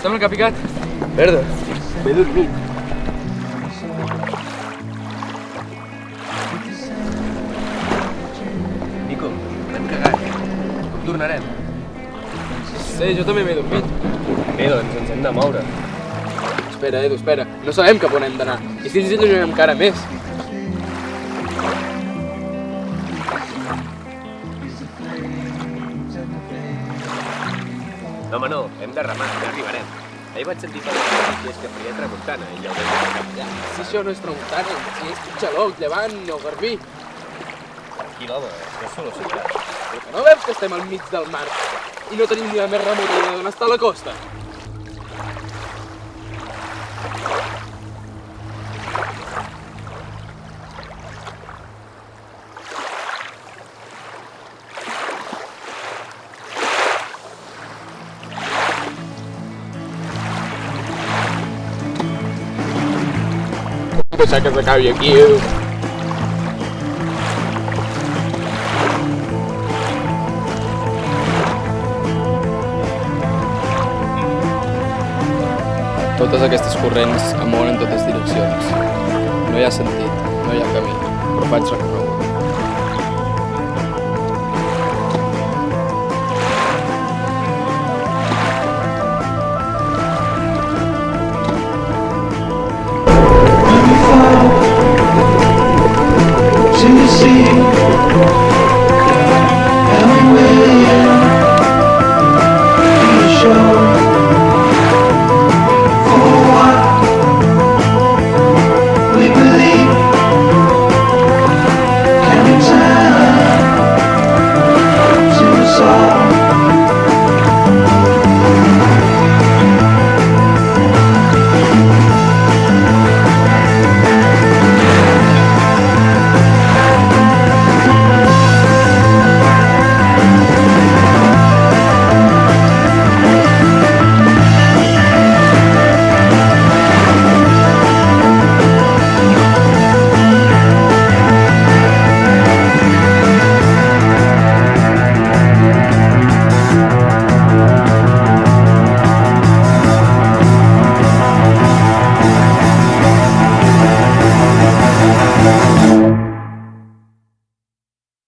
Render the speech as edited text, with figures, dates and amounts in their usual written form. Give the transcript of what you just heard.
Sembla que ha picat. Merda, m'he dormit. Nico, hem cagat. Com tornarem? Sí, jo també m'he dormit. Bé, doncs ens hem de moure. Espera, Edu, espera. No sabem cap on hem d'anar. I si ens allunyem encara més? No, home, no, hem de remar, ja arribarem. Ahir vaig sentir per les notícies que faria tramuntana i ja ho vam canviar. Si això no és tramuntana, si és Puigceló, Llevant o Garbí. Tranquil, home, això és solo ciutat. Però que no veus que estem al mig del mar i no tenim ni la més remota idea d'on està la costa? Deixar que s'acabi aquí, Edu. Totes aquestes corrents em mouen en totes direccions. No hi ha sentit, no hi ha camí, però faig recorregut.